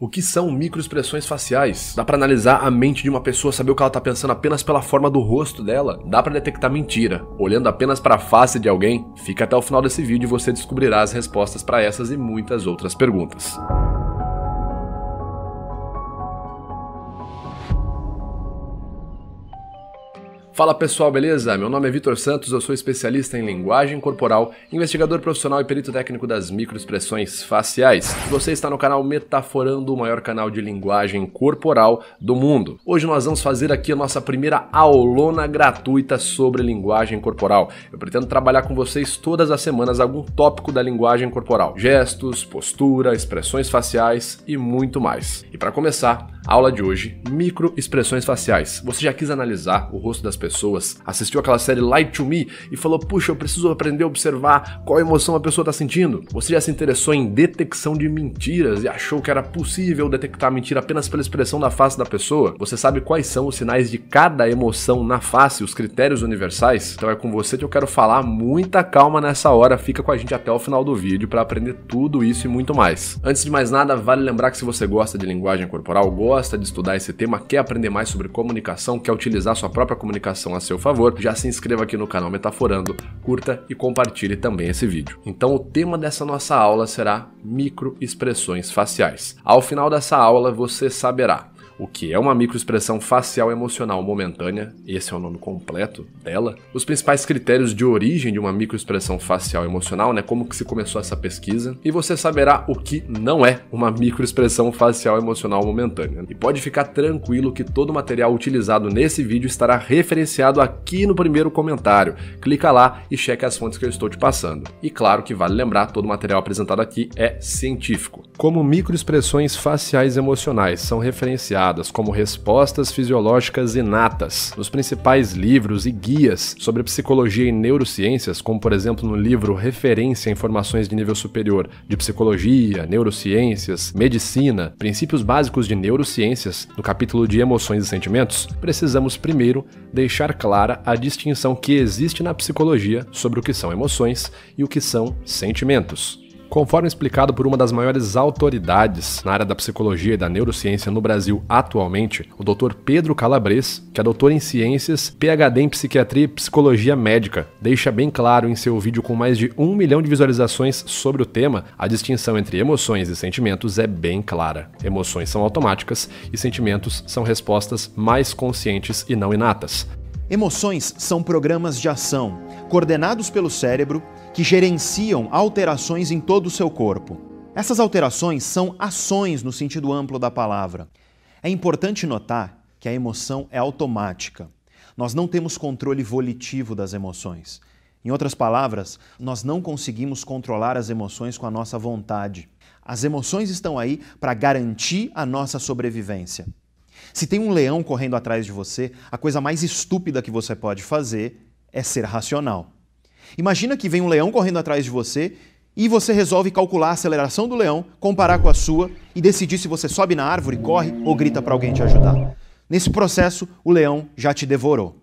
O que são microexpressões faciais? Dá pra analisar a mente de uma pessoa, saber o que ela tá pensando apenas pela forma do rosto dela? Dá pra detectar mentira, olhando apenas para a face de alguém? Fica até o final desse vídeo e você descobrirá as respostas para essas e muitas outras perguntas. Fala pessoal, beleza? Meu nome é Vitor Santos, eu sou especialista em linguagem corporal, investigador profissional e perito técnico das microexpressões faciais. Você está no canal Metaforando, o maior canal de linguagem corporal do mundo. Hoje nós vamos fazer aqui a nossa primeira aulona gratuita sobre linguagem corporal. Eu pretendo trabalhar com vocês todas as semanas algum tópico da linguagem corporal. Gestos, postura, expressões faciais e muito mais. E para começar, a aula de hoje, microexpressões faciais. Você já quis analisar o rosto das pessoas, assistiu aquela série Lie to Me e falou, puxa, eu preciso aprender a observar qual emoção a pessoa está sentindo? Você já se interessou em detecção de mentiras e achou que era possível detectar a mentira apenas pela expressão da face da pessoa? Você sabe quais são os sinais de cada emoção na face, os critérios universais? Então é com você que eu quero falar, muita calma nessa hora, fica com a gente até o final do vídeo para aprender tudo isso e muito mais. Antes de mais nada, vale lembrar que se você gosta de linguagem corporal, gosta de estudar esse tema, quer aprender mais sobre comunicação, quer utilizar sua própria comunicação a seu favor, já se inscreva aqui no canal Metaforando, curta e compartilhe também esse vídeo. Então o tema dessa nossa aula será microexpressões faciais. Ao final dessa aula você saberá o que é uma microexpressão facial emocional momentânea, esse é o nome completo dela, os principais critérios de origem de uma microexpressão facial emocional, como que se começou essa pesquisa, e você saberá o que não é uma microexpressão facial emocional momentânea. E pode ficar tranquilo que todo o material utilizado nesse vídeo estará referenciado aqui no primeiro comentário. Clica lá e cheque as fontes que eu estou te passando. E claro que vale lembrar, todo o material apresentado aqui é científico. Como microexpressões faciais emocionais são referenciadas como respostas fisiológicas inatas nos principais livros e guias sobre psicologia e neurociências, como por exemplo no livro Referência a Informações de Nível Superior de Psicologia, Neurociências, Medicina, Princípios Básicos de Neurociências, no capítulo de Emoções e Sentimentos, precisamos primeiro deixar clara a distinção que existe na psicologia sobre o que são emoções e o que são sentimentos. Conforme explicado por uma das maiores autoridades na área da psicologia e da neurociência no Brasil atualmente, o Dr. Pedro Calabres, que é doutor em ciências, PhD em psiquiatria e psicologia médica, deixa bem claro em seu vídeo com mais de 1 milhão de visualizações sobre o tema, a distinção entre emoções e sentimentos é bem clara. Emoções são automáticas e sentimentos são respostas mais conscientes e não inatas. Emoções são programas de ação, coordenados pelo cérebro, que gerenciam alterações em todo o seu corpo. Essas alterações são ações no sentido amplo da palavra. É importante notar que a emoção é automática. Nós não temos controle volitivo das emoções. Em outras palavras, nós não conseguimos controlar as emoções com a nossa vontade. As emoções estão aí para garantir a nossa sobrevivência. Se tem um leão correndo atrás de você, a coisa mais estúpida que você pode fazer é ser racional. Imagina que vem um leão correndo atrás de você e você resolve calcular a aceleração do leão, comparar com a sua e decidir se você sobe na árvore, corre ou grita para alguém te ajudar. Nesse processo, o leão já te devorou.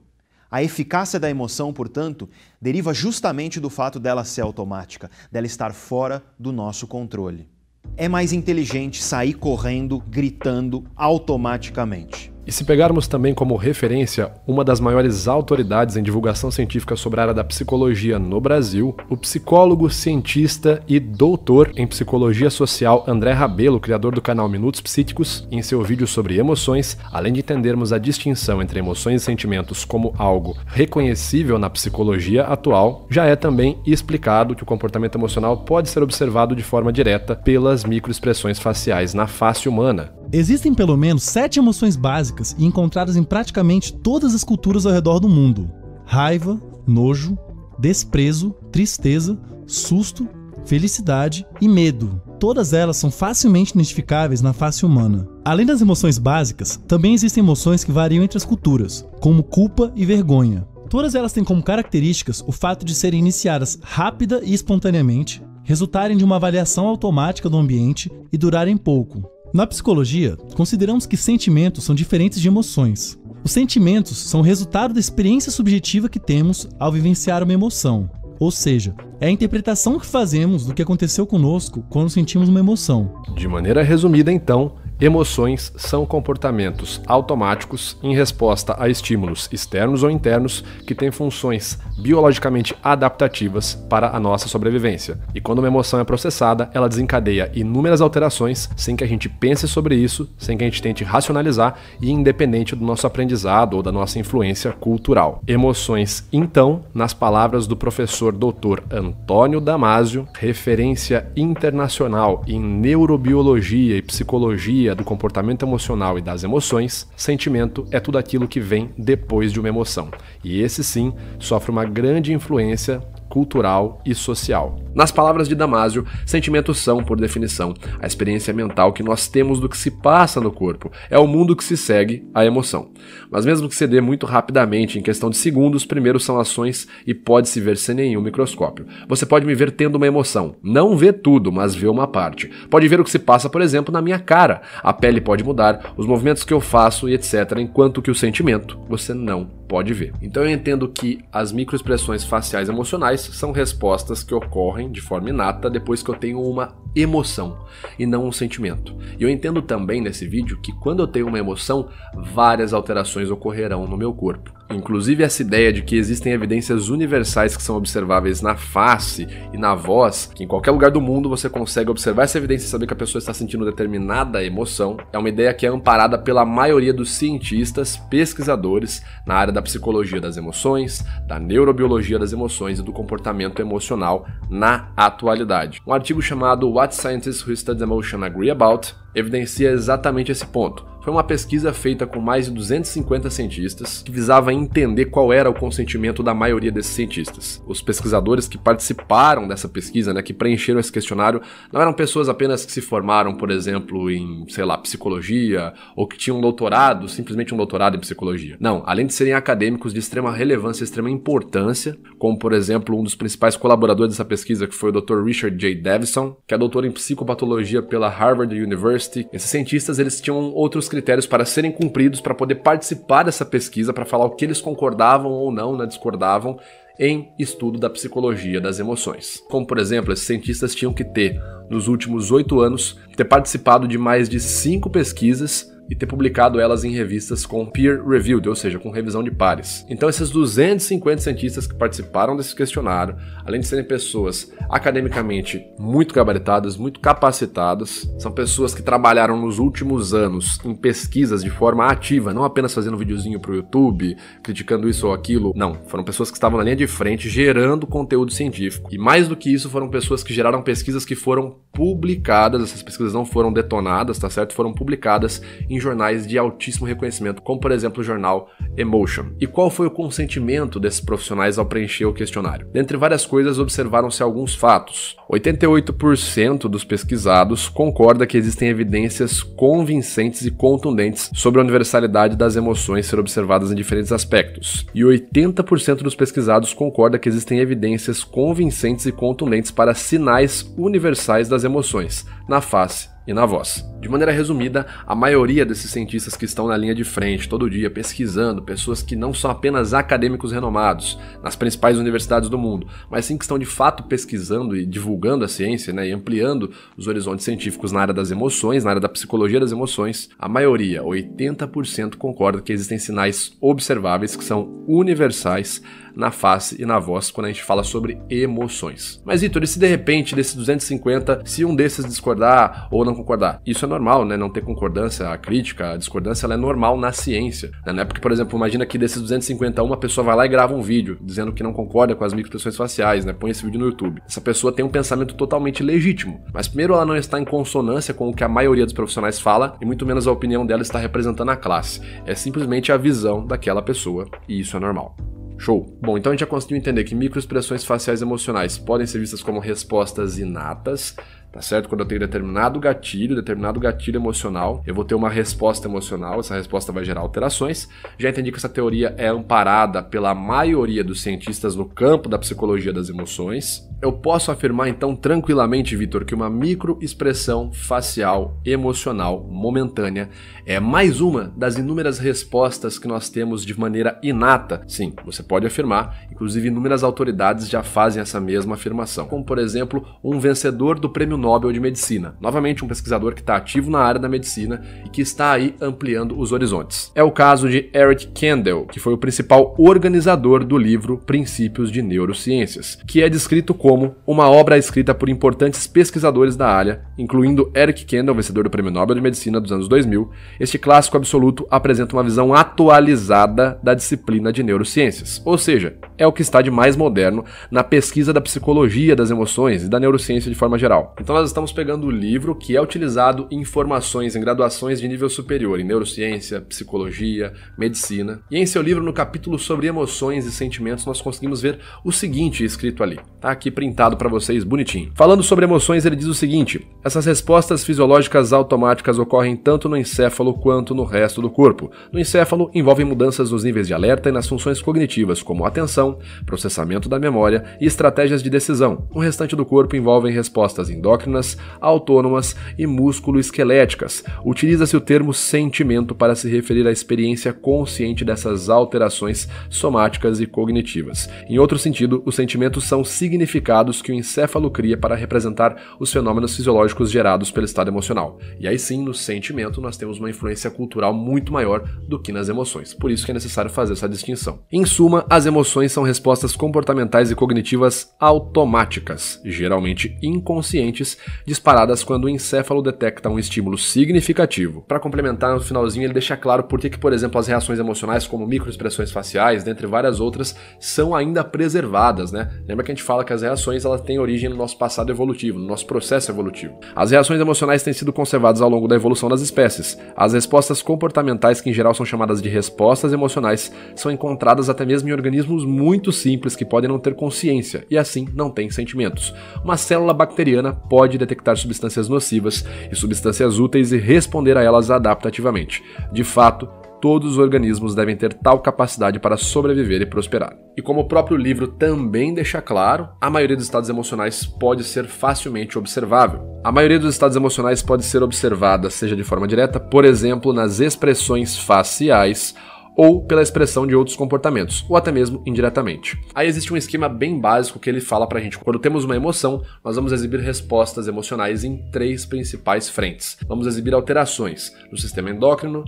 A eficácia da emoção, portanto, deriva justamente do fato dela ser automática, dela estar fora do nosso controle. É mais inteligente sair correndo, gritando automaticamente. E se pegarmos também como referência uma das maiores autoridades em divulgação científica sobre a área da psicologia no Brasil, o psicólogo, cientista e doutor em psicologia social André Rabelo, criador do canal Minutos Psíquicos, em seu vídeo sobre emoções, além de entendermos a distinção entre emoções e sentimentos como algo reconhecível na psicologia atual, já é também explicado que o comportamento emocional pode ser observado de forma direta pelas microexpressões faciais na face humana. Existem pelo menos 7 emoções básicas e encontradas em praticamente todas as culturas ao redor do mundo: raiva, nojo, desprezo, tristeza, susto, felicidade e medo. Todas elas são facilmente identificáveis na face humana. Além das emoções básicas, também existem emoções que variam entre as culturas, como culpa e vergonha. Todas elas têm como características o fato de serem iniciadas rápida e espontaneamente, resultarem de uma avaliação automática do ambiente e durarem pouco. Na psicologia, consideramos que sentimentos são diferentes de emoções. Os sentimentos são o resultado da experiência subjetiva que temos ao vivenciar uma emoção. Ou seja, é a interpretação que fazemos do que aconteceu conosco quando sentimos uma emoção. De maneira resumida, então, Emoções são comportamentos automáticos em resposta a estímulos externos ou internos que têm funções biologicamente adaptativas para a nossa sobrevivência. E quando uma emoção é processada, ela desencadeia inúmeras alterações sem que a gente pense sobre isso, sem que a gente tente racionalizar e independente do nosso aprendizado ou da nossa influência cultural. Emoções, então, nas palavras do professor Dr. Antônio Damasio, referência internacional em neurobiologia e psicologia do comportamento emocional e das emoções, sentimento é tudo aquilo que vem depois de uma emoção. E esse sim sofre uma grande influência cultural e social. Nas palavras de Damasio, sentimentos são, por definição, a experiência mental que nós temos do que se passa no corpo. É o mundo que se segue à emoção. Mas mesmo que se dê muito rapidamente, em questão de segundos, primeiro são ações e pode-se ver sem nenhum microscópio. Você pode me ver tendo uma emoção. Não vê tudo, mas vê uma parte. Pode ver o que se passa, por exemplo, na minha cara. A pele pode mudar, os movimentos que eu faço e etc. Enquanto que o sentimento, você não pode ver. Então eu entendo que as microexpressões faciais emocionais são respostas que ocorrem de forma inata depois que eu tenho uma emoção e não um sentimento. E eu entendo também nesse vídeo que quando eu tenho uma emoção, várias alterações ocorrerão no meu corpo. Inclusive essa ideia de que existem evidências universais que são observáveis na face e na voz, que em qualquer lugar do mundo você consegue observar essa evidência e saber que a pessoa está sentindo determinada emoção, é uma ideia que é amparada pela maioria dos cientistas, pesquisadores na área da psicologia das emoções, da neurobiologia das emoções e do comportamento emocional na atualidade. Um artigo chamado What Scientists Who Study Emotion Agree About evidencia exatamente esse ponto. Foi uma pesquisa feita com mais de 250 cientistas que visava entender qual era o consentimento da maioria desses cientistas. Os pesquisadores que participaram dessa pesquisa, que preencheram esse questionário, não eram pessoas apenas que se formaram, por exemplo, em, psicologia, ou que tinham um doutorado, simplesmente um doutorado em psicologia. Não, além de serem acadêmicos de extrema relevância e extrema importância, como, por exemplo, um dos principais colaboradores dessa pesquisa, que foi o Dr. Richard J. Davidson, que é doutor em psicopatologia pela Harvard University. Esses cientistas, eles tinham outros critérios para serem cumpridos para poder participar dessa pesquisa, para falar o que eles concordavam ou não, discordavam em estudo da psicologia das emoções. Como, por exemplo, esses cientistas tinham que ter, nos últimos 8 anos, ter participado de mais de 5 pesquisas e ter publicado elas em revistas com peer-reviewed, ou seja, com revisão de pares. Então esses 250 cientistas que participaram desse questionário, além de serem pessoas academicamente muito gabaritadas, muito capacitadas, são pessoas que trabalharam nos últimos anos em pesquisas de forma ativa, não apenas fazendo um videozinho pro YouTube, criticando isso ou aquilo, não. Foram pessoas que estavam na linha de frente gerando conteúdo científico. E mais do que isso, foram pessoas que geraram pesquisas que foram publicadas, essas pesquisas não foram detonadas, tá certo? Foram publicadas em jornais de altíssimo reconhecimento, como por exemplo o jornal Emotion. E qual foi o consentimento desses profissionais ao preencher o questionário? Dentre várias coisas, observaram-se alguns fatos. 88% dos pesquisados concorda que existem evidências convincentes e contundentes sobre a universalidade das emoções ser observadas em diferentes aspectos. E 80% dos pesquisados concorda que existem evidências convincentes e contundentes para sinais universais das emoções, na face e na voz. De maneira resumida, a maioria desses cientistas que estão na linha de frente todo dia pesquisando, pessoas que não são apenas acadêmicos renomados nas principais universidades do mundo, mas sim que estão de fato pesquisando e divulgando a ciência, e ampliando os horizontes científicos na área das emoções, na área da psicologia das emoções, a maioria, 80%, concorda que existem sinais observáveis que são universais na face e na voz quando a gente fala sobre emoções. Mas, Vitor, e se de repente desses 250, se um desses discordar ou não concordar? Isso é normal, Não ter concordância, a crítica, a discordância, ela é normal na ciência, Não é porque, por exemplo, imagina que desses 250, uma pessoa vai lá e grava um vídeo dizendo que não concorda com as microexpressões faciais, Põe esse vídeo no YouTube. Essa pessoa tem um pensamento totalmente legítimo, mas primeiro ela não está em consonância com o que a maioria dos profissionais fala e muito menos a opinião dela está representando a classe. É simplesmente a visão daquela pessoa e isso é normal. Show! Bom, então a gente já conseguiu entender que microexpressões faciais emocionais podem ser vistas como respostas inatas, tá certo? Quando eu tenho determinado gatilho emocional, eu vou ter uma resposta emocional, essa resposta vai gerar alterações. Já entendi que essa teoria é amparada pela maioria dos cientistas no campo da psicologia das emoções. Eu posso afirmar então tranquilamente, Vitor, que uma microexpressão facial emocional momentânea é mais uma das inúmeras respostas que nós temos de maneira inata. Sim, você pode afirmar, inclusive inúmeras autoridades já fazem essa mesma afirmação, como por exemplo um vencedor do Prêmio Nobel de Medicina, novamente um pesquisador que está ativo na área da medicina e que está aí ampliando os horizontes. É o caso de Eric Kandel, que foi o principal organizador do livro Princípios de Neurociências, que é descrito como uma obra escrita por importantes pesquisadores da área, incluindo Eric Kandel, vencedor do Prêmio Nobel de Medicina dos anos 2000. Este clássico absoluto apresenta uma visão atualizada da disciplina de neurociências, ou seja, é o que está de mais moderno na pesquisa da psicologia das emoções e da neurociência de forma geral. Então nós estamos pegando o livro que é utilizado em formações em graduações de nível superior em neurociência, psicologia, medicina, e em seu livro, no capítulo sobre emoções e sentimentos, nós conseguimos ver o seguinte escrito ali. Tá aqui printado para vocês bonitinho. Falando sobre emoções, ele diz o seguinte: essas respostas fisiológicas automáticas ocorrem tanto no encéfalo quanto no resto do corpo. No encéfalo, envolvem mudanças nos níveis de alerta e nas funções cognitivas, como atenção, processamento da memória e estratégias de decisão. No restante do corpo, envolvem respostas endócrinas, autônomas e músculo-esqueléticas. Utiliza-se o termo sentimento para se referir à experiência consciente dessas alterações somáticas e cognitivas. Em outro sentido, os sentimentos são significados que o encéfalo cria para representar os fenômenos fisiológicos gerados pelo estado emocional. E aí sim, no sentimento, nós temos uma influência cultural muito maior do que nas emoções. Por isso que é necessário fazer essa distinção. Em suma, as emoções são respostas comportamentais e cognitivas automáticas, geralmente inconscientes, disparadas quando o encéfalo detecta um estímulo significativo. Para complementar, no finalzinho, ele deixa claro por que, por exemplo, as reações emocionais, como microexpressões faciais, dentre várias outras, são ainda preservadas, né? Lembra que a gente fala que as reações elas têm origem no nosso passado evolutivo, no nosso processo evolutivo. As reações emocionais têm sido conservadas ao longo da evolução das espécies. As respostas comportamentais, que em geral são chamadas de respostas emocionais, são encontradas até mesmo em organismos muito simples que podem não ter consciência e assim não têm sentimentos. Uma célula bacteriana pode detectar substâncias nocivas e substâncias úteis e responder a elas adaptativamente. De fato, todos os organismos devem ter tal capacidade para sobreviver e prosperar. E como o próprio livro também deixa claro, a maioria dos estados emocionais pode ser facilmente observável. A maioria dos estados emocionais pode ser observada, seja de forma direta, por exemplo, nas expressões faciais, ou pela expressão de outros comportamentos, ou até mesmo indiretamente. Aí existe um esquema bem básico que ele fala pra gente. Quando temos uma emoção, nós vamos exibir respostas emocionais em 3 principais frentes. Vamos exibir alterações no sistema endócrino,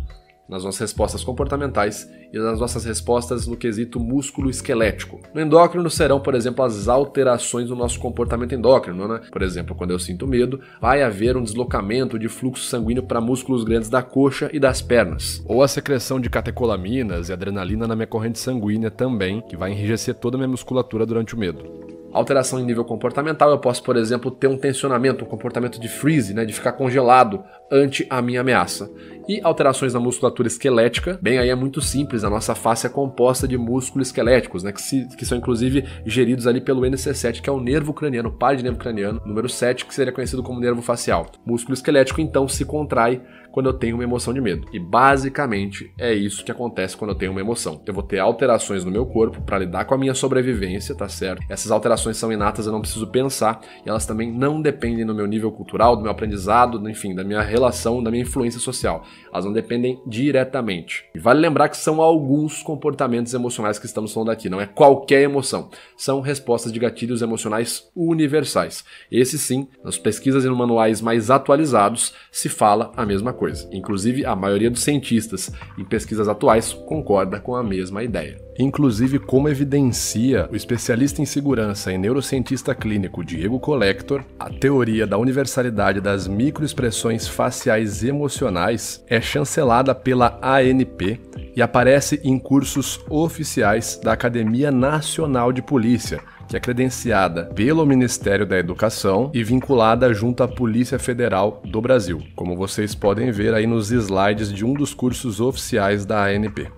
nas nossas respostas comportamentais e nas nossas respostas no quesito músculo-esquelético. No endócrino serão, por exemplo, as alterações no nosso comportamento endócrino, né? Por exemplo, quando eu sinto medo, vai haver um deslocamento de fluxo sanguíneo para músculos grandes da coxa e das pernas. Ou a secreção de catecolaminas e adrenalina na minha corrente sanguínea também, que vai enrijecer toda a minha musculatura durante o medo. Alteração em nível comportamental, eu posso, por exemplo, ter um tensionamento, um comportamento de freeze, né, de ficar congelado ante a minha ameaça. E alterações na musculatura esquelética, bem, aí é muito simples, a nossa face é composta de músculos esqueléticos, né, que são inclusive geridos ali pelo NC7, que é o nervo craniano, par de nervo craniano, número 7, que seria conhecido como nervo facial. Músculo esquelético, então, se contrai quando eu tenho uma emoção de medo. E basicamente é isso que acontece quando eu tenho uma emoção. Eu vou ter alterações no meu corpo para lidar com a minha sobrevivência, tá certo? Essas alterações são inatas, eu não preciso pensar, e elas também não dependem do meu nível cultural, do meu aprendizado, enfim, da minha relação, da minha influência social. Elas não dependem diretamente. E vale lembrar que são alguns comportamentos emocionais que estamos falando aqui, não é qualquer emoção. São respostas de gatilhos emocionais universais. Esse sim, nas pesquisas e nos manuais mais atualizados, se fala a mesma coisa. Inclusive, a maioria dos cientistas em pesquisas atuais concorda com a mesma ideia. Inclusive, como evidencia o especialista em segurança e neurocientista clínico Diego Collector, a teoria da universalidade das microexpressões faciais emocionais é chancelada pela ANP e aparece em cursos oficiais da Academia Nacional de Polícia, que é credenciada pelo Ministério da Educação e vinculada junto à Polícia Federal do Brasil, como vocês podem ver aí nos slides de um dos cursos oficiais da ANP.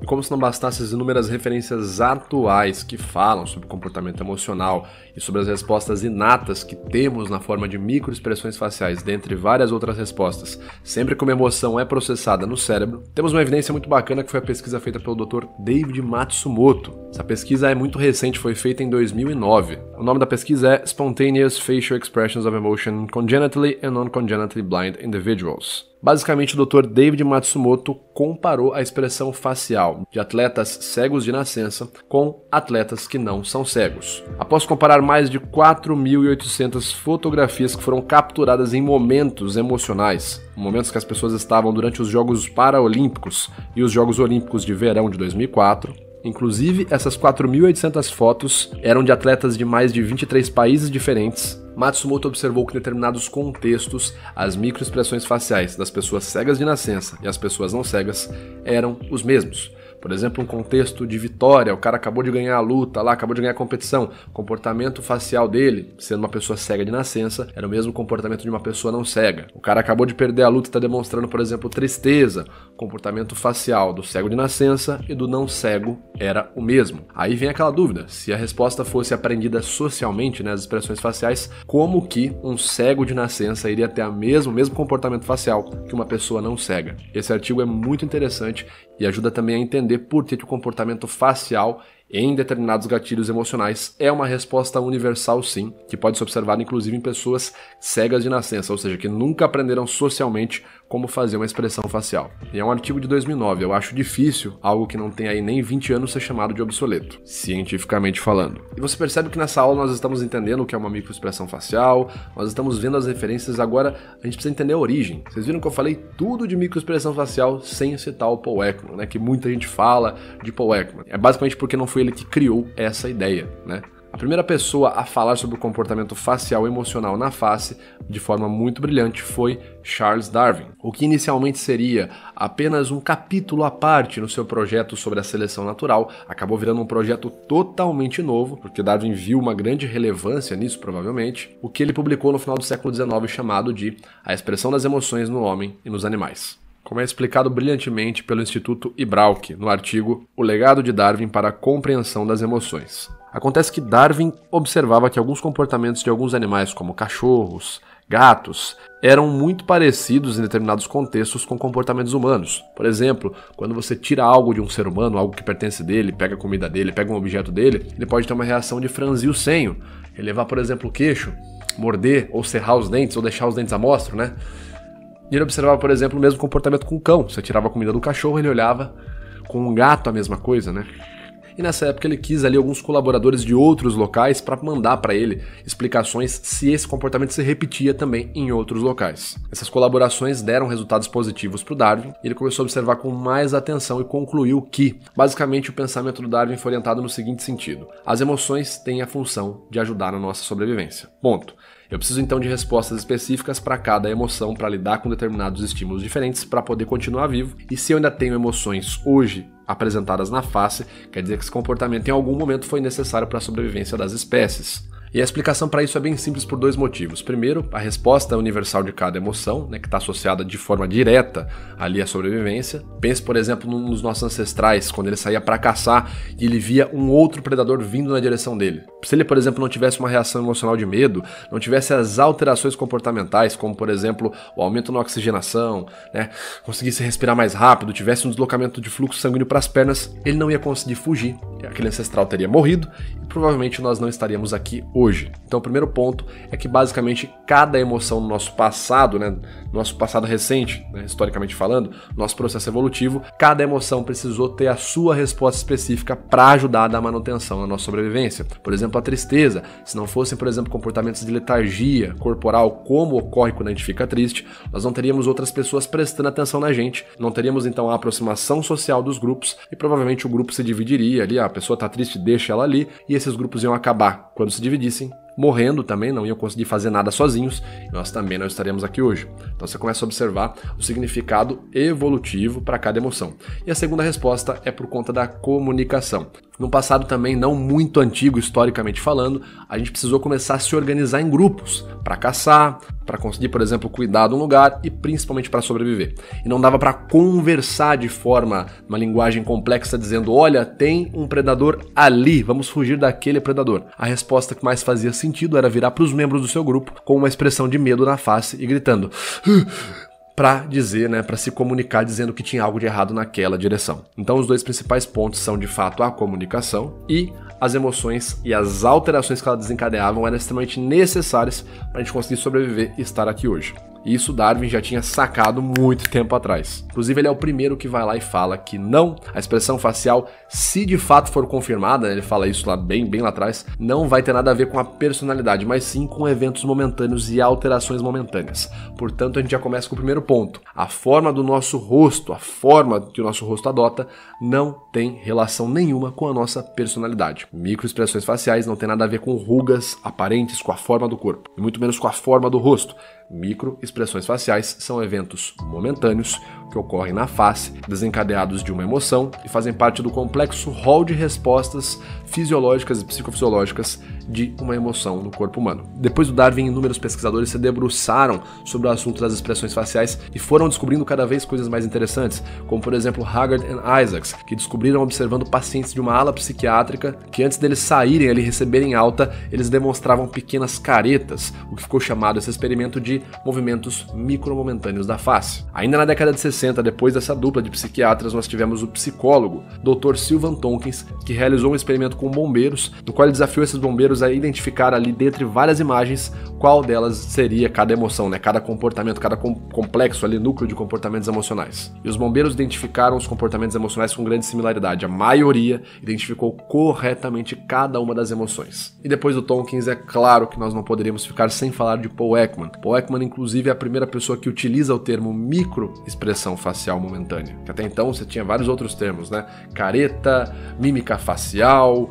E como se não bastasse as inúmeras referências atuais que falam sobre comportamento emocional e sobre as respostas inatas que temos na forma de microexpressões faciais, dentre várias outras respostas, sempre que uma emoção é processada no cérebro, temos uma evidência muito bacana que foi a pesquisa feita pelo Dr. David Matsumoto. Essa pesquisa é muito recente, foi feita em 2009. O nome da pesquisa é Spontaneous Facial Expressions of Emotion in Congenitally and Non-Congenitally Blind Individuals. Basicamente, o Dr. David Matsumoto comparou a expressão facial de atletas cegos de nascença com atletas que não são cegos. Após comparar mais de 4.800 fotografias que foram capturadas em momentos emocionais, momentos que as pessoas estavam durante os Jogos Paralímpicos e os Jogos Olímpicos de Verão de 2004, inclusive essas 4.800 fotos eram de atletas de mais de 23 países diferentes, Matsumoto observou que em determinados contextos, as microexpressões faciais das pessoas cegas de nascença e as pessoas não cegas eram os mesmos. Por exemplo, um contexto de vitória, o cara acabou de ganhar a luta lá, acabou de ganhar a competição. O comportamento facial dele, sendo uma pessoa cega de nascença, era o mesmo comportamento de uma pessoa não cega. O cara acabou de perder a luta e está demonstrando, por exemplo, tristeza. O comportamento facial do cego de nascença e do não cego era o mesmo. Aí vem aquela dúvida, se a resposta fosse aprendida socialmente, as expressões faciais, como que um cego de nascença iria ter o mesmo comportamento facial que uma pessoa não cega? Esse artigo é muito interessante e ajuda também a entender por que o comportamento facial em determinados gatilhos emocionais é uma resposta universal sim, que pode ser observada inclusive em pessoas cegas de nascença, ou seja, que nunca aprenderam socialmente como fazer uma expressão facial. E é um artigo de 2009, eu acho difícil algo que não tem aí nem 20 anos ser chamado de obsoleto, cientificamente falando. E você percebe que nessa aula nós estamos entendendo o que é uma microexpressão facial, nós estamos vendo as referências, agora a gente precisa entender a origem. Vocês viram que eu falei tudo de microexpressão facial sem citar o Paul Ekman, que muita gente fala de Paul Ekman. É basicamente porque não foi ele que criou essa ideia, A primeira pessoa a falar sobre o comportamento facial emocional na face, de forma muito brilhante, foi Charles Darwin. O que inicialmente seria apenas um capítulo à parte no seu projeto sobre a seleção natural, acabou virando um projeto totalmente novo, porque Darwin viu uma grande relevância nisso, provavelmente, o que ele publicou no final do século XIX, chamado de A Expressão das Emoções no Homem e nos Animais. Como é explicado brilhantemente pelo Instituto Ibrauch no artigo O Legado de Darwin para a Compreensão das Emoções. Acontece que Darwin observava que alguns comportamentos de alguns animais, como cachorros, gatos, eram muito parecidos em determinados contextos com comportamentos humanos. Por exemplo, quando você tira algo de um ser humano, algo que pertence dele, pega a comida dele, pega um objeto dele, ele pode ter uma reação de franzir o senho, elevar, por exemplo, o queixo, morder ou cerrar os dentes ou deixar os dentes à mostra, E ele observava, por exemplo, o mesmo comportamento com o cão. Você tirava a comida do cachorro, ele olhava. Com um gato a mesma coisa, E nessa época ele quis ali alguns colaboradores de outros locais para mandar para ele explicações se esse comportamento se repetia também em outros locais. Essas colaborações deram resultados positivos para o Darwin e ele começou a observar com mais atenção e concluiu que, basicamente, o pensamento do Darwin foi orientado no seguinte sentido: as emoções têm a função de ajudar na nossa sobrevivência. Ponto. Eu preciso então de respostas específicas para cada emoção para lidar com determinados estímulos diferentes para poder continuar vivo. E se eu ainda tenho emoções hoje apresentadas na face, quer dizer que esse comportamento em algum momento foi necessário para a sobrevivência das espécies. E a explicação para isso é bem simples por dois motivos. Primeiro, a resposta universal de cada emoção, que está associada de forma direta ali à sobrevivência. Pense, por exemplo, nos nossos ancestrais, quando ele saía para caçar e ele via um outro predador vindo na direção dele. Se ele, por exemplo, não tivesse uma reação emocional de medo, não tivesse as alterações comportamentais, como, por exemplo, o aumento na oxigenação, conseguisse respirar mais rápido, tivesse um deslocamento de fluxo sanguíneo para as pernas, ele não ia conseguir fugir. Aquele ancestral teria morrido e provavelmente nós não estaríamos aqui hoje. Então o primeiro ponto é que basicamente cada emoção no nosso passado, nosso passado recente, historicamente falando, nosso processo evolutivo, cada emoção precisou ter a sua resposta específica para ajudar a dar manutenção na nossa sobrevivência. Por exemplo, a tristeza. Se não fossem, por exemplo, comportamentos de letargia corporal, como ocorre quando a gente fica triste, nós não teríamos outras pessoas prestando atenção na gente, não teríamos então a aproximação social dos grupos e provavelmente o grupo se dividiria ali, a pessoa está triste, deixa ela ali, e esses grupos iam acabar quando se dividissem, morrendo também, não iam conseguir fazer nada sozinhos, e nós também não estaríamos aqui hoje. Então você começa a observar o significado evolutivo para cada emoção. E a segunda resposta é por conta da comunicação. Num passado também não muito antigo, historicamente falando, a gente precisou começar a se organizar em grupos para caçar, para conseguir, por exemplo, cuidar de um lugar e principalmente para sobreviver. E não dava para conversar de uma linguagem complexa dizendo, olha, tem um predador ali, vamos fugir daquele predador. A resposta que mais fazia sentido era virar para os membros do seu grupo com uma expressão de medo na face e gritando para dizer, para se comunicar dizendo que tinha algo de errado naquela direção. Então os dois principais pontos são de fato a comunicação e as emoções e as alterações que elas desencadeavam eram extremamente necessárias para a gente conseguir sobreviver e estar aqui hoje. E isso Darwin já tinha sacado muito tempo atrás. Inclusive ele é o primeiro que vai lá e fala que não, a expressão facial, se de fato for confirmada, ele fala isso lá bem lá atrás, não vai ter nada a ver com a personalidade, mas sim com eventos momentâneos e alterações momentâneas. Portanto, a gente já começa com o primeiro ponto. A forma do nosso rosto, a forma que o nosso rosto adota, não tem relação nenhuma com a nossa personalidade. Microexpressões faciais não tem nada a ver com rugas aparentes, com a forma do corpo, e muito menos com a forma do rosto. Microexpressões faciais são eventos momentâneos que ocorrem na face, desencadeados de uma emoção e fazem parte do complexo rol de respostas fisiológicas e psicofisiológicas de uma emoção no corpo humano. Depois do Darwin, inúmeros pesquisadores se debruçaram sobre o assunto das expressões faciais e foram descobrindo cada vez coisas mais interessantes, como por exemplo Haggard e Isaacs, que descobriram observando pacientes de uma ala psiquiátrica que antes deles saírem ali receberem alta, eles demonstravam pequenas caretas, o que ficou chamado esse experimento de movimentos micromomentâneos da face. Ainda na década de 60, depois dessa dupla de psiquiatras, nós tivemos o psicólogo Dr. Sylvan Tompkins, que realizou um experimento com bombeiros, no qual ele desafiou esses bombeiros a identificar ali dentre várias imagens qual delas seria cada emoção, cada comportamento, cada complexo ali, núcleo de comportamentos emocionais. E os bombeiros identificaram os comportamentos emocionais com grande similaridade. A maioria identificou corretamente cada uma das emoções. E depois do Tompkins, é claro que nós não poderíamos ficar sem falar de Paul Ekman. Paul Ekman, inclusive, é a primeira pessoa que utiliza o termo microexpressão facial momentânea. Que até então você tinha vários outros termos, careta, mímica facial,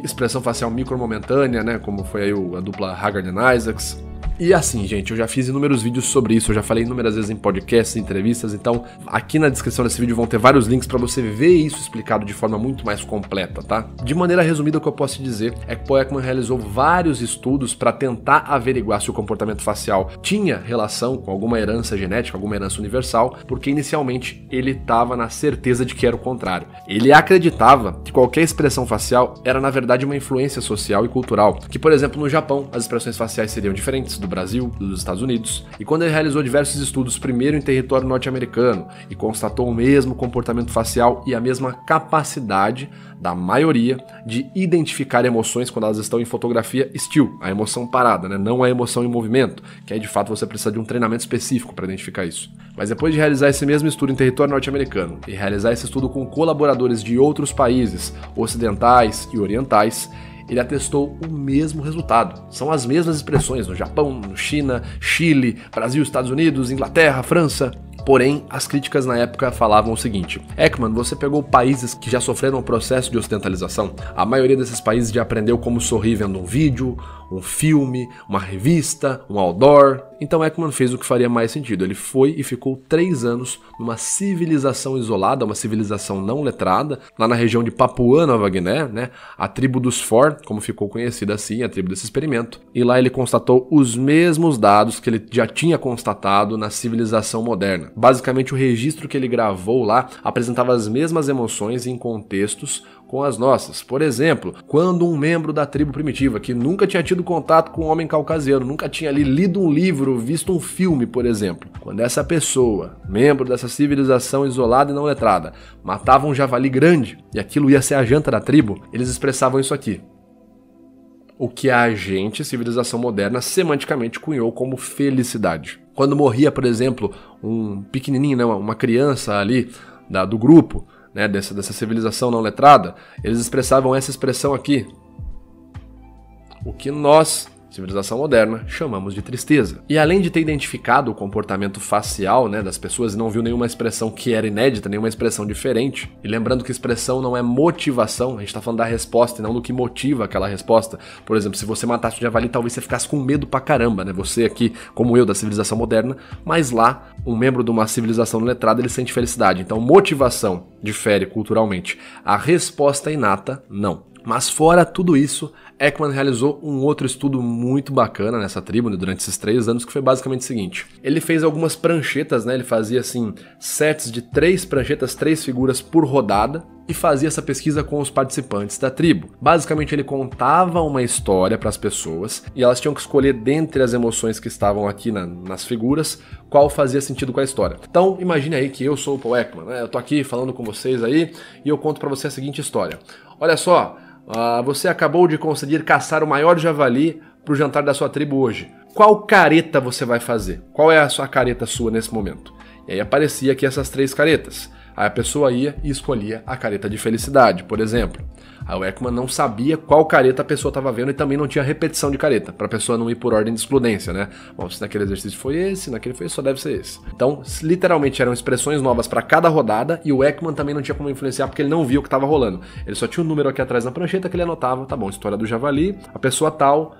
expressão facial micromomentânea, como foi aí a dupla Haggard e Isaacs. E assim, gente, eu já fiz inúmeros vídeos sobre isso, eu já falei inúmeras vezes em podcasts, entrevistas, então aqui na descrição desse vídeo vão ter vários links para você ver isso explicado de forma muito mais completa, tá? De maneira resumida, o que eu posso te dizer é que Paul Ekman realizou vários estudos para tentar averiguar se o comportamento facial tinha relação com alguma herança genética, alguma herança universal, porque inicialmente ele estava na certeza de que era o contrário. Ele acreditava que qualquer expressão facial era na verdade uma influência social e cultural, que por exemplo no Japão as expressões faciais seriam diferentes do Brasil, dos Estados Unidos, e quando ele realizou diversos estudos, primeiro em território norte-americano, e constatou o mesmo comportamento facial e a mesma capacidade da maioria de identificar emoções quando elas estão em fotografia still, a emoção parada, não a emoção em movimento, que aí de fato você precisa de um treinamento específico para identificar isso. Mas depois de realizar esse mesmo estudo em território norte-americano e realizar esse estudo com colaboradores de outros países ocidentais e orientais, ele atestou o mesmo resultado. São as mesmas expressões no Japão, no China, Chile, Brasil, Estados Unidos, Inglaterra, França. Porém, as críticas na época falavam o seguinte: Ekman, você pegou países que já sofreram um processo de ocidentalização? A maioria desses países já aprendeu como sorrir vendo um vídeo, um filme, uma revista, um outdoor. Então Ekman fez o que faria mais sentido. Ele foi e ficou 3 anos numa civilização isolada, uma civilização não letrada, lá na região de Papua Nova Guiné, a tribo dos For, como ficou conhecida assim, a tribo desse experimento. E lá ele constatou os mesmos dados que ele já tinha constatado na civilização moderna. Basicamente, o registro que ele gravou lá apresentava as mesmas emoções em contextos com as nossas. Por exemplo, quando um membro da tribo primitiva, que nunca tinha tido contato com um homem caucasiano, nunca tinha ali lido um livro, visto um filme, por exemplo, quando essa pessoa, membro dessa civilização isolada e não letrada, matava um javali grande, e aquilo ia ser a janta da tribo, eles expressavam isso aqui. O que a gente, civilização moderna, semanticamente cunhou como felicidade. Quando morria, por exemplo, um pequenininho, uma criança ali do grupo, dessa civilização não letrada, eles expressavam essa expressão aqui. O que nós, Civilização moderna, chamamos de tristeza. E além de ter identificado o comportamento facial, né, das pessoas e não viu nenhuma expressão que era inédita, nenhuma expressão diferente, e lembrando que expressão não é motivação, a gente está falando da resposta e não do que motiva aquela resposta. Por exemplo, se você matasse o javali, talvez você ficasse com medo pra caramba, né? Você aqui, como eu, da civilização moderna, mas lá, um membro de uma civilização letrada, ele sente felicidade. Então, motivação difere culturalmente. A resposta inata, não. Mas fora tudo isso, Ekman realizou um outro estudo muito bacana nessa tribo, né, durante esses 3 anos, que foi basicamente o seguinte. Ele fez algumas pranchetas, né, ele fazia assim, sets de 3 pranchetas, 3 figuras por rodada, e fazia essa pesquisa com os participantes da tribo. Basicamente ele contava uma história para as pessoas, e elas tinham que escolher dentre as emoções que estavam aqui nas figuras, qual fazia sentido com a história. Então imagine aí que eu sou o Paul Ekman, né, eu tô aqui falando com vocês aí, e eu conto para você a seguinte história. Olha só, você acabou de conseguir caçar o maior javali para o jantar da sua tribo hoje. Qual careta você vai fazer? Qual é a sua careta sua nesse momento? E aí aparecia aqui essas 3 caretas. Aí a pessoa ia e escolhia a careta de felicidade, por exemplo. Aí o Ekman não sabia qual careta a pessoa estava vendo e também não tinha repetição de careta, para a pessoa não ir por ordem de excludência, né? Bom, se naquele exercício foi esse, naquele foi esse, só deve ser esse. Então, literalmente eram expressões novas para cada rodada e o Ekman também não tinha como influenciar porque ele não via o que estava rolando. Ele só tinha um número aqui atrás na prancheta que ele anotava, tá bom, história do javali, a pessoa tal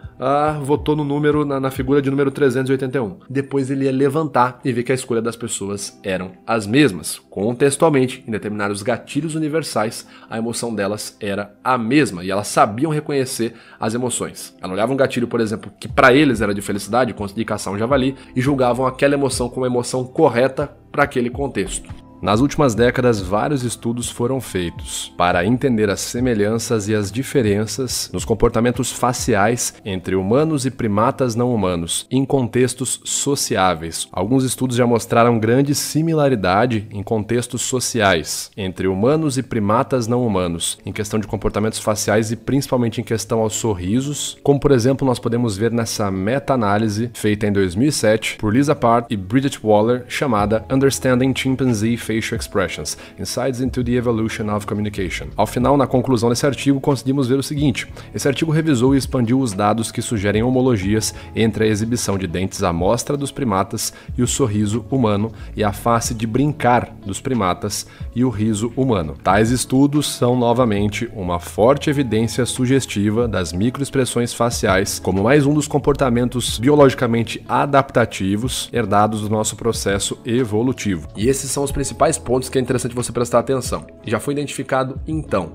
votou no número, na figura de número 381. Depois ele ia levantar e ver que a escolha das pessoas eram as mesmas. Contextualmente, em determinados gatilhos universais, a emoção delas era a mesma e elas sabiam reconhecer as emoções. Elas olhavam um gatilho, por exemplo, que para eles era de felicidade, conseguir caçar um javali, e julgavam aquela emoção como a emoção correta para aquele contexto. Nas últimas décadas, vários estudos foram feitos para entender as semelhanças e as diferenças nos comportamentos faciais entre humanos e primatas não humanos, em contextos sociáveis. Alguns estudos já mostraram grande similaridade em contextos sociais entre humanos e primatas não humanos, em questão de comportamentos faciais e principalmente em questão aos sorrisos, como por exemplo nós podemos ver nessa meta-análise feita em 2007 por Lisa Part e Bridget Waller, chamada Understanding Chimpanzee Facial Expressions, Insights into the Evolution of Communication. Ao final, na conclusão desse artigo, conseguimos ver o seguinte: esse artigo revisou e expandiu os dados que sugerem homologias entre a exibição de dentes à mostra dos primatas e o sorriso humano e a face de brincar dos primatas e o riso humano. Tais estudos são, novamente, uma forte evidência sugestiva das microexpressões faciais como mais um dos comportamentos biologicamente adaptativos herdados do nosso processo evolutivo. E esses são os principais pontos que é interessante você prestar atenção. Já foi identificado, então,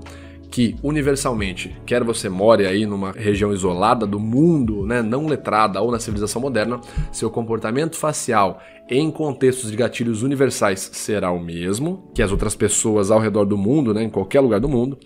que universalmente, quer você more aí numa região isolada do mundo, né, não letrada ou na civilização moderna, seu comportamento facial em contextos de gatilhos universais será o mesmo que as outras pessoas ao redor do mundo, né, em qualquer lugar do mundo,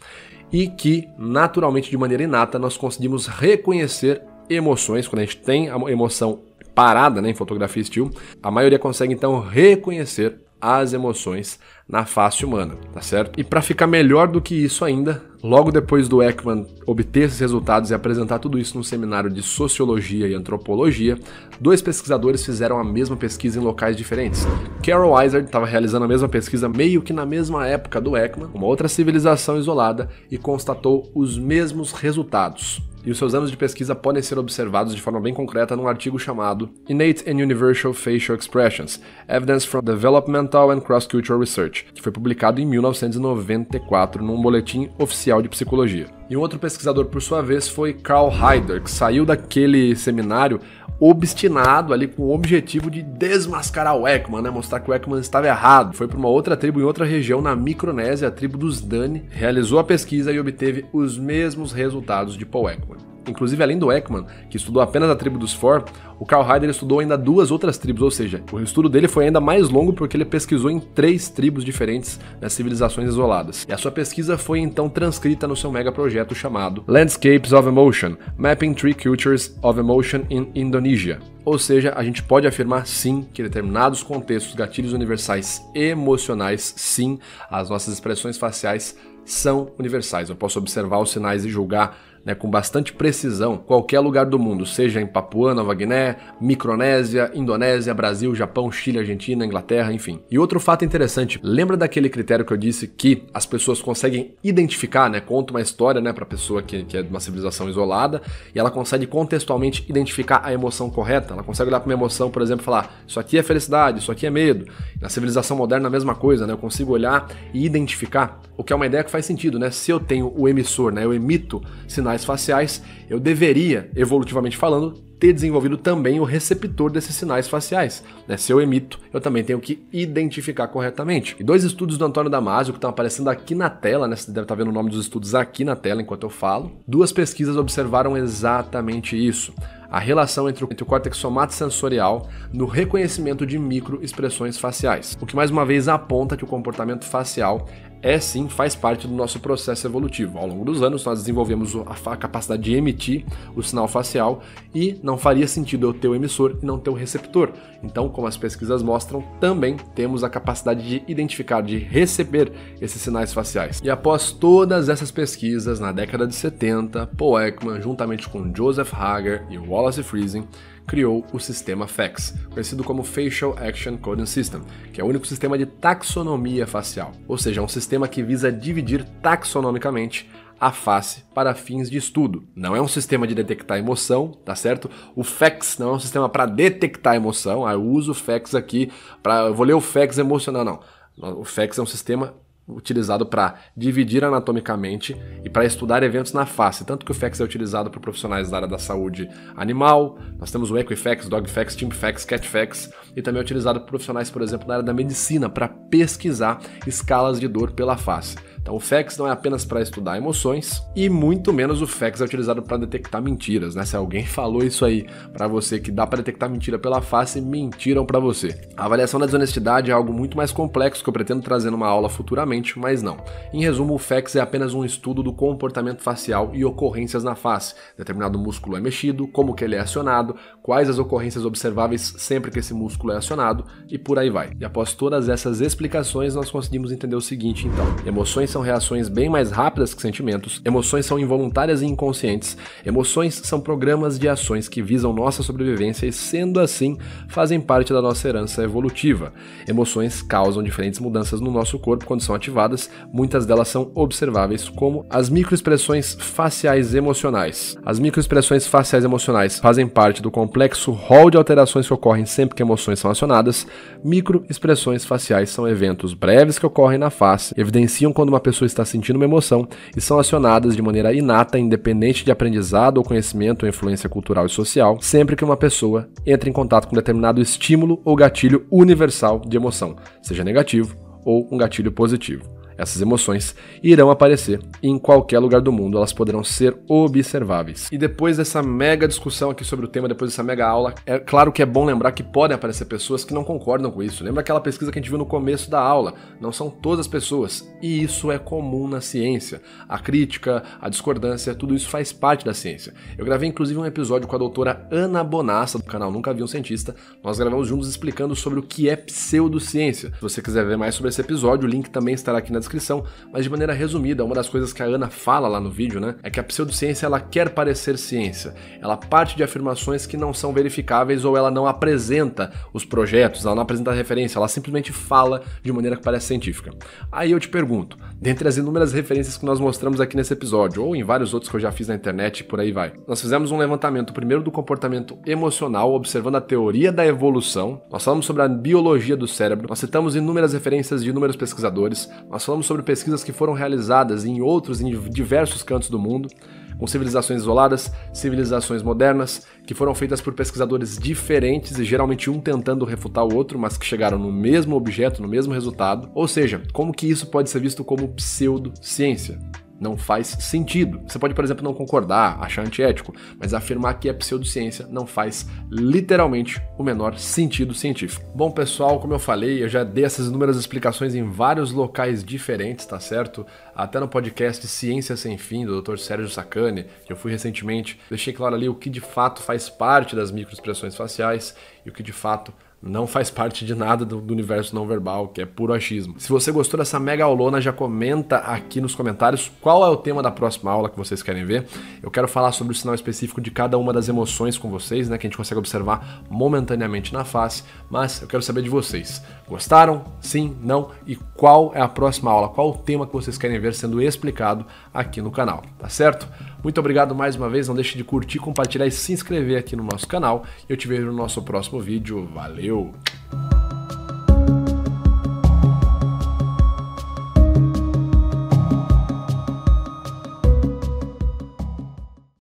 e que, naturalmente, de maneira inata, nós conseguimos reconhecer emoções. Quando a gente tem a emoção parada, né, em fotografia still, a maioria consegue, então, reconhecer as emoções na face humana, tá certo? E para ficar melhor do que isso ainda, logo depois do Ekman obter esses resultados e apresentar tudo isso num seminário de sociologia e antropologia, 2 pesquisadores fizeram a mesma pesquisa em locais diferentes. Carol Izard estava realizando a mesma pesquisa meio que na mesma época do Ekman, uma outra civilização isolada, e constatou os mesmos resultados. E os seus anos de pesquisa podem ser observados de forma bem concreta num artigo chamado Innate and Universal Facial Expressions, Evidence from Developmental and Cross-Cultural Research, que foi publicado em 1994 num boletim oficial de psicologia. E um outro pesquisador, por sua vez, foi Carl Heider, que saiu daquele seminário obstinado ali com o objetivo de desmascarar o Ekman, né? Mostrar que o Ekman estava errado. Foi para uma outra tribo em outra região na Micronésia, a tribo dos Dani, realizou a pesquisa e obteve os mesmos resultados de Paul Ekman. Inclusive, além do Ekman, que estudou apenas a tribo dos Four, o Carl Heider estudou ainda 2 outras tribos, ou seja, o estudo dele foi ainda mais longo porque ele pesquisou em 3 tribos diferentes nas civilizações isoladas. E a sua pesquisa foi então transcrita no seu megaprojeto chamado Landscapes of Emotion, Mapping 3 Cultures of Emotion in Indonesia. Ou seja, a gente pode afirmar sim que em determinados contextos, gatilhos universais emocionais, sim, as nossas expressões faciais são universais. Eu posso observar os sinais e julgar né, com bastante precisão qualquer lugar do mundo, seja em Papua Nova Guiné, Micronésia, Indonésia, Brasil, Japão, Chile, Argentina, Inglaterra, enfim. E outro fato interessante, lembra daquele critério que eu disse que as pessoas conseguem identificar, né, conta uma história, né, para a pessoa que é de uma civilização isolada e ela consegue contextualmente identificar a emoção correta, ela consegue olhar para uma emoção, por exemplo, e falar, isso aqui é felicidade, isso aqui é medo. Na civilização moderna a mesma coisa, né, eu consigo olhar e identificar, o que é uma ideia que faz sentido, né, se eu tenho o emissor, né, eu emito sinais faciais, eu deveria, evolutivamente falando, ter desenvolvido também o receptor desses sinais faciais, né? Se eu emito, eu também tenho que identificar corretamente. E 2 estudos do Antônio Damasio que estão aparecendo aqui na tela, né? Você deve estar vendo o nome dos estudos aqui na tela enquanto eu falo. 2 pesquisas observaram exatamente isso. A relação entre o córtex somatosensorial no reconhecimento de microexpressões faciais. O que mais uma vez aponta que o comportamento facial sim, faz parte do nosso processo evolutivo. Ao longo dos anos, nós desenvolvemos a capacidade de emitir o sinal facial e não faria sentido eu ter o emissor e não ter o receptor. Então, como as pesquisas mostram, também temos a capacidade de identificar, de receber esses sinais faciais. E após todas essas pesquisas, na década de 70, Paul Ekman, juntamente com Joseph Hager e Wallace Friesen, criou o sistema FACS, conhecido como Facial Action Coding System, que é o único sistema de taxonomia facial, ou seja, é um sistema que visa dividir taxonomicamente a face para fins de estudo. Não é um sistema de detectar emoção, tá certo? O FACS não é um sistema para detectar emoção, eu uso o FACS aqui, eu vou ler o FACS emocional, não. O FACS é um sistema utilizado para dividir anatomicamente e para estudar eventos na face, tanto que o FACS é utilizado por profissionais da área da saúde animal, nós temos o Equifax, Dogfax, Chimpfax, Catfax, e também é utilizado por profissionais, por exemplo, da área da medicina, para pesquisar escalas de dor pela face. Então o FACS não é apenas para estudar emoções e muito menos o FACS é utilizado para detectar mentiras, né? Se alguém falou isso aí para você que dá para detectar mentira pela face, mentiram para você. A avaliação da desonestidade é algo muito mais complexo que eu pretendo trazer numa aula futuramente, mas não. Em resumo, o FACS é apenas um estudo do comportamento facial e ocorrências na face. Determinado músculo é mexido, como que ele é acionado, quais as ocorrências observáveis sempre que esse músculo é acionado e por aí vai. E após todas essas explicações, nós conseguimos entender o seguinte, então. Emoções são reações bem mais rápidas que sentimentos, emoções são involuntárias e inconscientes, emoções são programas de ações que visam nossa sobrevivência e, sendo assim, fazem parte da nossa herança evolutiva. Emoções causam diferentes mudanças no nosso corpo quando são ativadas, muitas delas são observáveis, como as microexpressões faciais emocionais. As microexpressões faciais emocionais fazem parte do complexo rol de alterações que ocorrem sempre que emoções são acionadas. Microexpressões faciais são eventos breves que ocorrem na face, evidenciam quando uma pessoa está sentindo uma emoção e são acionadas de maneira inata, independente de aprendizado ou conhecimento ou influência cultural e social, sempre que uma pessoa entra em contato com determinado estímulo ou gatilho universal de emoção, seja negativo ou um gatilho positivo. Essas emoções irão aparecer e em qualquer lugar do mundo elas poderão ser observáveis. E depois dessa mega discussão aqui sobre o tema, depois dessa mega aula, é claro que é bom lembrar que podem aparecer pessoas que não concordam com isso. Lembra aquela pesquisa que a gente viu no começo da aula? Não são todas as pessoas. E isso é comum na ciência. A crítica, a discordância, tudo isso faz parte da ciência. Eu gravei inclusive um episódio com a doutora Ana Bonassa, do canal Nunca Vi um Cientista. Nós gravamos juntos explicando sobre o que é pseudociência. Se você quiser ver mais sobre esse episódio, o link também estará aqui na descrição, mas de maneira resumida, uma das coisas que a Ana fala lá no vídeo, né, é que a pseudociência ela quer parecer ciência. Ela parte de afirmações que não são verificáveis ou ela não apresenta os projetos, ela não apresenta a referência, ela simplesmente fala de maneira que parece científica. Aí eu te pergunto, dentre as inúmeras referências que nós mostramos aqui nesse episódio, ou em vários outros que eu já fiz na internet e por aí vai, nós fizemos um levantamento primeiro do comportamento emocional, observando a teoria da evolução, nós falamos sobre a biologia do cérebro, nós citamos inúmeras referências de inúmeros pesquisadores, nós falamos sobre pesquisas que foram realizadas em diversos cantos do mundo, com civilizações isoladas, civilizações modernas, que foram feitas por pesquisadores diferentes e geralmente um tentando refutar o outro, mas que chegaram no mesmo objeto, no mesmo resultado. Ou seja, como que isso pode ser visto como pseudociência? Não faz sentido. Você pode, por exemplo, não concordar, achar antiético, mas afirmar que é pseudociência não faz literalmente o menor sentido científico. Bom, pessoal, como eu falei, eu já dei essas inúmeras explicações em vários locais diferentes, tá certo? Até no podcast Ciência Sem Fim, do Dr. Sérgio Sacani, que eu fui recentemente. Deixei claro ali o que de fato faz parte das microexpressões faciais e o que de fato não faz parte de nada do universo não verbal, que é puro achismo. Se você gostou dessa mega aulona, já comenta aqui nos comentários qual é o tema da próxima aula que vocês querem ver. Eu quero falar sobre o sinal específico de cada uma das emoções com vocês, né, que a gente consegue observar momentaneamente na face, mas eu quero saber de vocês. Gostaram? Sim? Não? E qual é a próxima aula? Qual o tema que vocês querem ver sendo explicado aqui no canal, tá certo? Muito obrigado mais uma vez, não deixe de curtir, compartilhar e se inscrever aqui no nosso canal. Eu te vejo no nosso próximo vídeo. Valeu!